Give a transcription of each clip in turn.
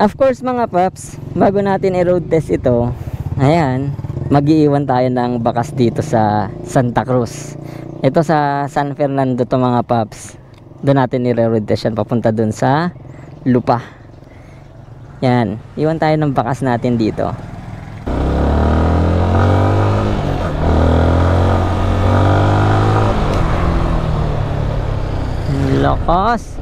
Of course mga paps, bago natin i-road test ito, ayan, mag-iiwan tayo ng bakas dito sa Santa Cruz. Ito sa San Fernando to mga paps. Doon natin i-road test yan, papunta doon sa Lupa. Yan, iwan tayo ng bakas natin dito. Lakas.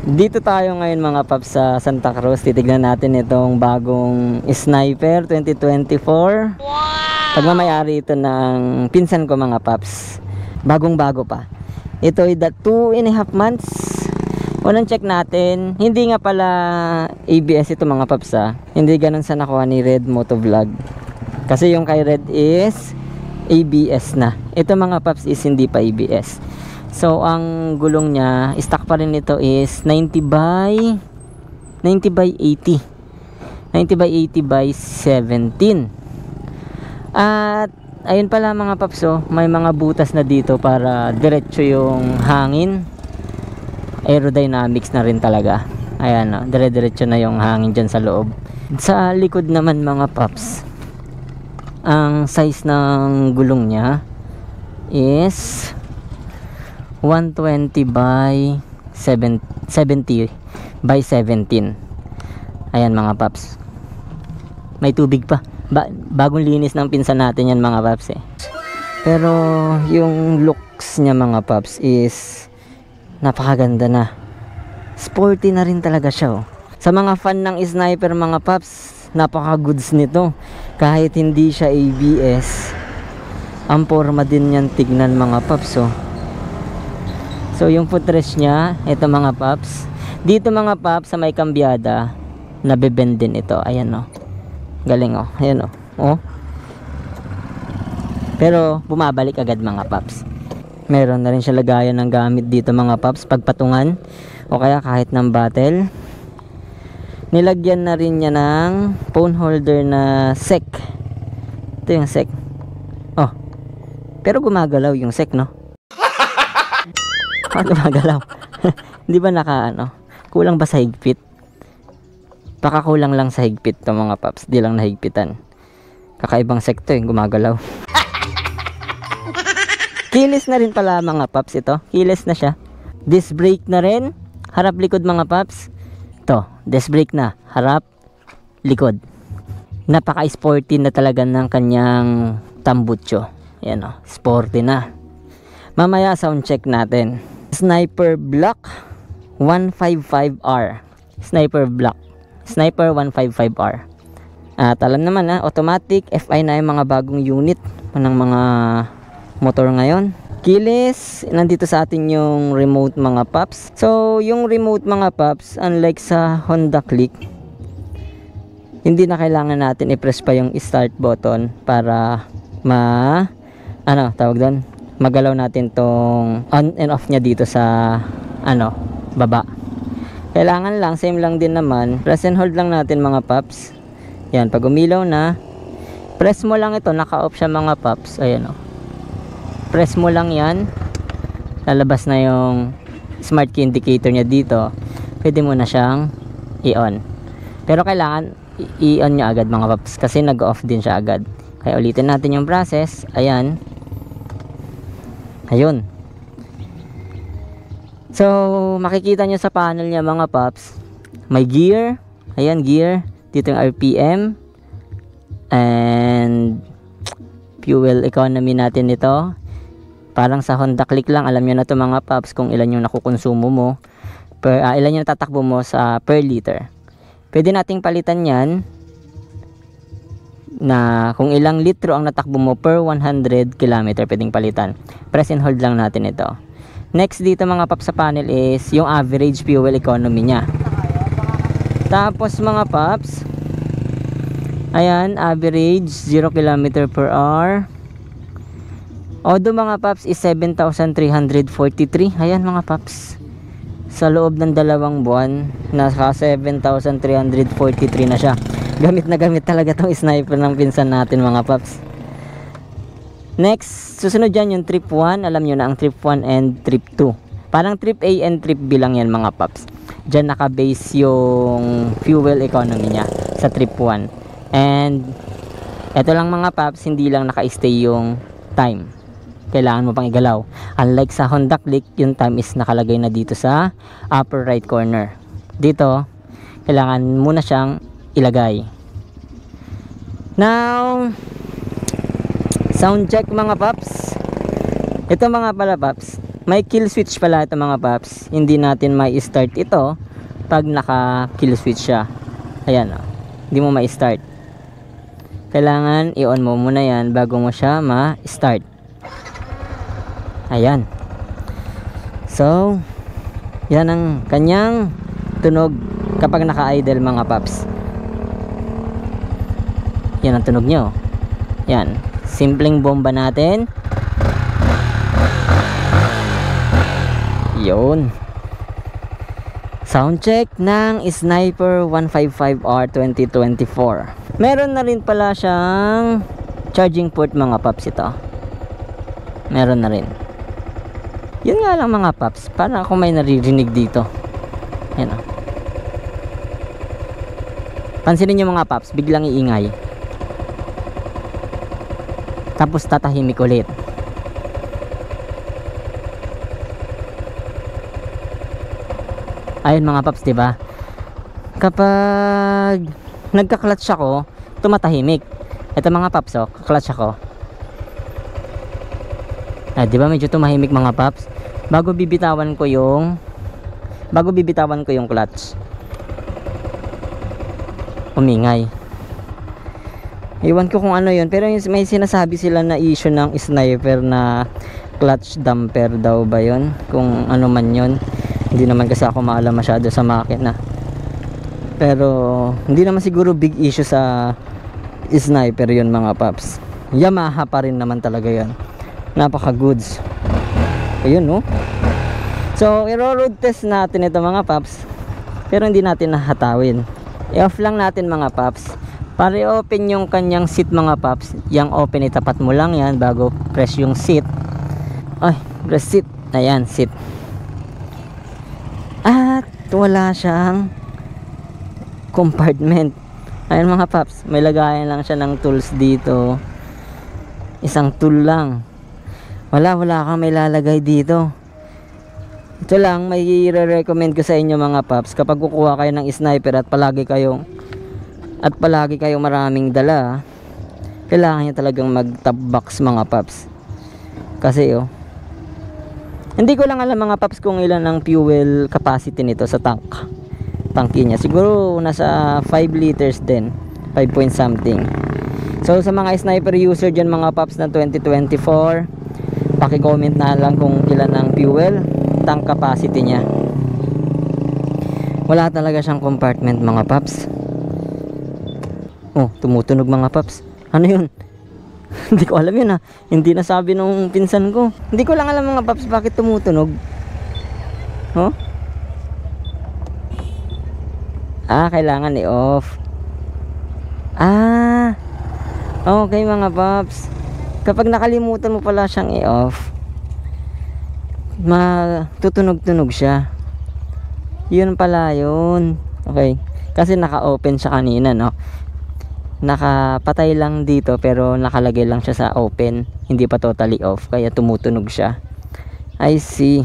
Dito tayo ngayon mga paps sa Santa Cruz. Titignan natin itong bagong Sniper 2024. Wow! Pagmamayari ito ng pinsan ko mga paps. Bagong bago pa. Ito ay 2.5 months. Unang check natin, hindi nga pala ABS ito mga paps ha. Hindi ganun sa nakuha ni Red Motovlog. Kasi yung kay Red is ABS na. Ito mga paps is hindi pa ABS. So ang gulong niya, stock pa rin nito is 90 by 80. 90 by 80 by 17. At ayun pala mga paps, oh, may mga butas na dito para diretso yung hangin. Aerodynamics na rin talaga. Ayan, oh, dire-diretso na yung hangin dyan sa loob. Sa likod naman mga paps, ang size ng gulong niya is 120 by 70 by 17. Ayan mga paps. May tubig pa. Bagong linis ng pinsan natin yan mga paps eh. Pero yung looks niya mga paps is napakaganda na. Sporty na rin talaga siya, oh. Sa mga fan ng Sniper mga paps, napaka-goods nito. Kahit hindi siya ABS, ang forma din yan tignan mga paps, oh. So yung footrest niya, ito mga paps. Dito mga paps sa may kambyada, nabebend din ito. Ayan, oh. Galing, oh. Ayan, oh. Oh. Pero bumabalik agad mga paps. Meron na rin siya lagayan ng gamit dito mga paps, pagpatungan o kaya kahit ng battle. Nilagyan na rin niya ng phone holder na sec. Ito yung sec. Oh. Pero gumagalaw yung sec, no? Gumagalaw. Hindi ba kulang ba sa higpit? Baka kulang lang sa higpit to mga paps, di lang nahigpitan. Kakaibang sekto yung gumagalaw. Keyless na rin pala mga paps ito. Keyless na siya. Disc brake na rin. Harap likod mga paps. Ito, disc brake na. Harap likod. Napaka-sporty na talaga ng kanyang tambucho. Ayan, oh, sporty na. Mamaya sound check natin. Sniper Black 155R. Sniper Black. Sniper 155R. At alam naman na, automatic FI na yung mga bagong unit ng mga motor ngayon. Keyless, nandito sa atin yung remote mga paps. So, yung remote mga paps, unlike sa Honda Click, hindi na kailangan natin i-press pa yung start button para magalaw natin tong on and off niya dito sa baba. Kailangan lang, same lang din naman, press and hold lang natin mga paps. Yan, pag umilaw na, press mo lang ito, naka-off siya mga paps. Ayan, oh. Press mo lang yan, lalabas na yung smart key indicator niya dito. Pwede mo na siyang i-on. Pero kailangan i-on nyo agad mga paps, kasi nag-off din siya agad. Kaya ulitin natin yung process. Ayan. Ayun. So makikita nyo sa panel niya mga paps, may gear. Ayan, gear. Dito yung RPM and fuel economy natin ito. Parang sa Honda Click lang. Alam nyo na to mga paps kung ilan yung nakukonsumo mo ilan yung natatakbo mo sa per liter. Pwede nating palitan yan na kung ilang litro ang natakbo mo per 100 km, pwedeng palitan. Press and hold lang natin ito. Next dito mga paps sa panel is yung average fuel economy nya. Tapos mga paps, ayan, average 0 km per hour. Odo mga paps is 7,343. Ayan mga paps, sa loob ng 2 buwan nasa 7,343 na siya. Gamit na gamit talaga tong Sniper ng pinsan natin mga paps. Next, susunod dyan yung trip 1. Alam nyo na ang trip 1 and trip 2. Parang trip A and trip B lang yan mga paps. Diyan naka-base yung fuel economy niya sa trip 1. And eto lang mga paps, hindi lang naka-stay yung time. Kailangan mo pang igalaw. Unlike sa Honda Click, yung time is nakalagay na dito sa upper right corner. Dito, kailangan muna siyang ilagay. Now, sound check mga paps. Ito mga pala paps, may kill switch pala ito mga paps. Hindi natin may start ito pag naka kill switch siya. Ayan o, hindi mo may start. Kailangan i-on mo muna yan bago mo siya ma-start. Ayan. So, yan ang kanyang tunog kapag naka-idle mga paps. Yan ang tunog nyo. Yan, simpleng bomba natin. Yun. Sound check ng Sniper 155R 2024. Meron na rin pala siyang charging port mga paps ito. Meron na rin. Yun nga lang mga paps, para ako may naririnig dito. Yan o. Pansinin nyo mga paps, biglang iingay. Tapos tatahimik ulit. Ayun mga paps, diba? Kapag nagka-clutch ako, tumatahimik. Ito mga paps, oh, clutch ako. Diba medyo tumahimik mga paps? Bago bibitawan ko yung clutch, umingay. Iwan ko kung ano yun, pero may sinasabi sila na issue ng Sniper na clutch damper daw ba yun, kung ano man yun. Hindi naman kasi ako maalam masyado sa makina, pero hindi naman siguro big issue sa Sniper yun mga paps. Yamaha pa rin naman talaga yan, napaka goods. Ayun no. So i-road test natin ito mga paps, pero hindi natin nahatawin. I-off lang natin mga paps para i-open yung kanyang seat mga paps. Yang open, itapat mo lang yan bago press yung seat. Ay, press seat. Ayan, seat. At wala siyang compartment. Ayan mga paps, may lagayan lang siya ng tools dito. Isang tool lang. Wala kang may lalagay dito. Ito lang may i-recommend ko sa inyo mga paps, kapag kukuha kayo ng Sniper at palagi kayong maraming dala, kailangan nyo talagang mag top box mga paps. Kasi hindi ko lang alam mga paps kung ilan ang fuel capacity nito sa tangki niya. Siguro nasa 5 liters din, 5 point something. So sa mga Sniper user dyan mga paps na 2024, paki-comment na lang kung ilan ang fuel tank capacity niya. Wala talaga siyang compartment mga paps. Oh, tumutunog mga paps. Ano yun? Hindi ko alam yun ha. Hindi nasabi nung pinsan ko. Hindi ko lang alam mga paps bakit tumutunog. Oh? Kailangan i-off. Okay mga paps. Kapag nakalimutan mo pala siyang i-off, tutunog-tunog siya. Yun pala yun. Okay. Kasi naka-open siya kanina, no? Nakapatay lang dito pero nakalagay lang siya sa open. Hindi pa totally off. Kaya tumutunog siya. I see.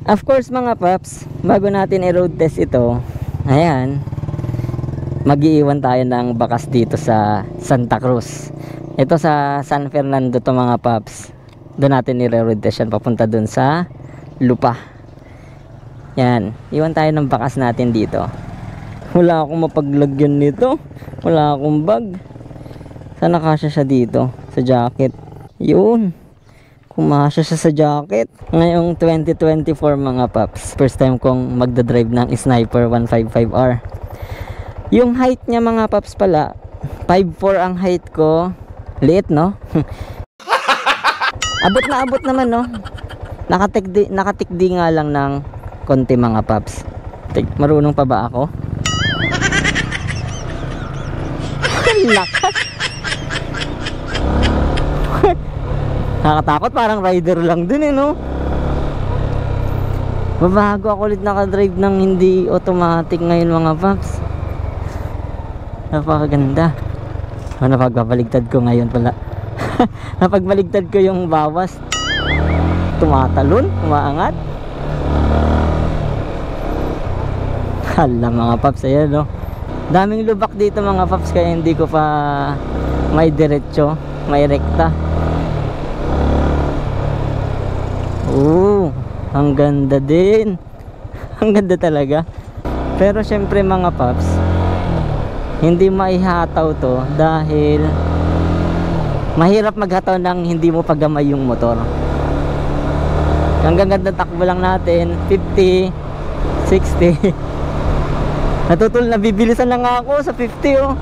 Of course mga paps, bago natin i-road test ito, ayan, mag-iiwan tayo ng bakas dito sa Santa Cruz. Ito sa San Fernando to mga paps. Doon natin i-road test yan papunta doon sa Lupa. Yan, iwan tayo ng bakas natin dito. Wala akong mapaglagyan nito, wala akong bag. Sana kasya siya dito sa jacket. Yun, kumasya siya sa jacket. Ngayong 2024 mga paps, first time kong magdadrive ng Sniper 155R. Yung height niya mga paps pala, 5'4" ang height ko. Liit no? Abot naman no. Nakatikdi nga lang ng konti mga paps. Marunong pa ba ako? Lakas. Nakakatakot, parang rider lang din no. Babago ako ulit nakadrive ng hindi automatic ngayon mga paps. Napakaganda. Napagbabaligtad ko ngayon pala. Napagbaligtad ko yung bawas. Tumatalon, umaangat. Hala mga paps, ayan no. Daming lubak dito mga paps, kaya hindi ko pa may diretso, may rekta. Ang ganda din. Ang ganda talaga. Pero syempre mga paps, hindi maihataw to dahil mahirap maghataw ng hindi mo pagamay yung motor. Hanggang ganda takbo lang natin 50, 60. Natutol na bibilisan na nga ako sa 50 oh.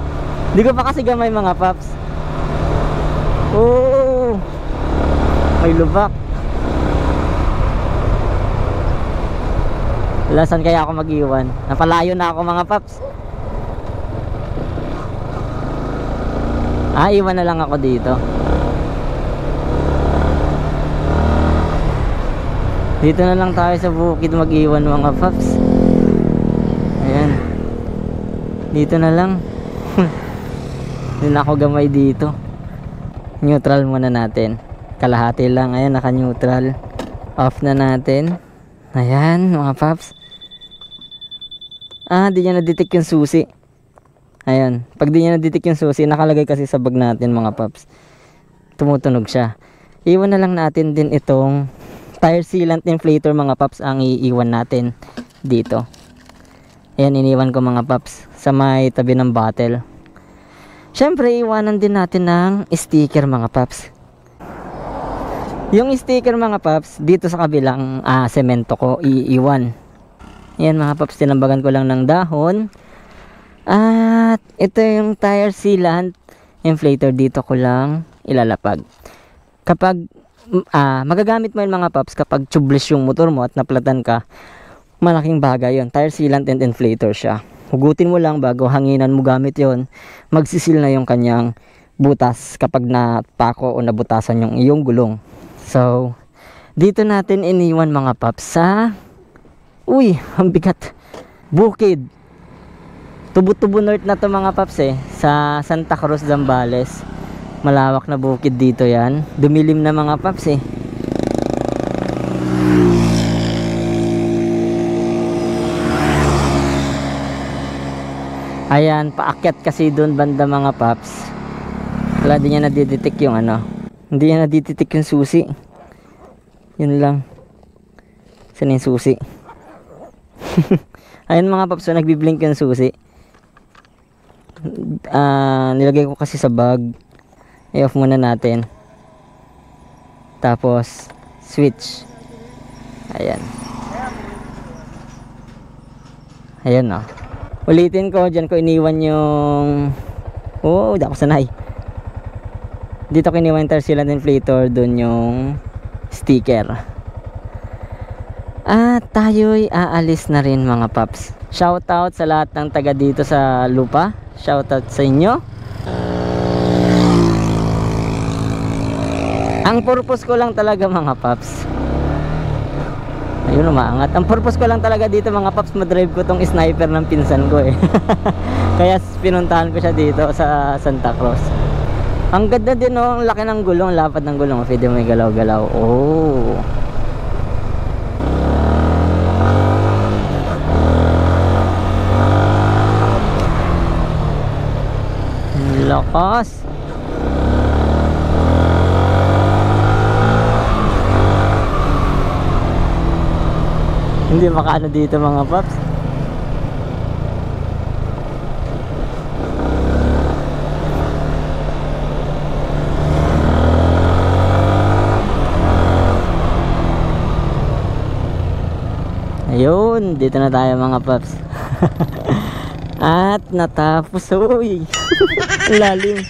Hindi ko pa kasi gamay mga paps. May lubak. Saan kaya ako mag-iwan? Napalayo na ako mga paps. Iwan na lang ako dito. Dito na lang tayo sa bukid mag-iwan mga paps. Ayan. Dito na lang. Hindi na ako gamay dito. Neutral muna natin. Kalahati lang. Ayan, naka-neutral. Off na natin. Ayan mga paps. Di niya na-detect yung susi. Ayan. Pag di niya na-detect yung susi, nakalagay kasi sa bag natin mga paps. Tumutunog siya. Iwan na lang natin din itong tire sealant inflator mga paps ang iiwan natin dito. Ayan, iniwan ko mga paps sa may tabi ng bottle. Syempre, iwanan din natin ng sticker mga paps. Yung sticker mga paps, dito sa kabilang semento ko iiwan. Ayan mga paps, tinambagan ko lang ng dahon. At ito yung tire sealant inflator, dito ko lang ilalapag. Kapag magagamit mo yun mga paps kapag tubeless yung motor mo at naplatan ka, malaking bagay yun. Tire sealant and inflator siya. Hugutin mo lang bago hanginan mo gamit yon. Magsisil na yung kanyang butas kapag napako o nabutasan yung iyong gulong. So, dito natin iniwan mga paps sa ang bigat. Bukid. Tubo-tubo north na to mga paps sa Santa Cruz, Zambales. Malawak na bukid dito yan. Dumilim na mga paps Ayan, paakyat kasi doon banda mga paps. Wala din niya nadidetect yung hindi niya nadidetect yung susi. Yun lang. Saan yung susi? Ayan mga paps, so nagbiblink yung susi. Nilagay ko kasi sa bag. I-off muna natin. Tapos switch. Ayan. Ayan o. Ulitin ko, dyan ko iniwan yung di ako sanay. Dito ko iniwan yung tire sealant inflator, dun yung sticker. At tayo'y aalis na rin mga paps. Shoutout sa lahat ng taga dito sa lupa. Shoutout sa inyo. Ang purpose ko lang talaga mga paps, ayun, umaangat. Ang purpose ko lang talaga dito mga paps, madrive ko tong sniper ng pinsan ko Kaya pinuntahan ko siya dito sa Santa Cruz. Ang ganda din ang laki ng gulong, lapad ng gulong. Pwede mo galaw-galaw. Lakas. Hindi makaano dito mga paps. Ayun, dito na tayo mga paps. At natapos, lalim.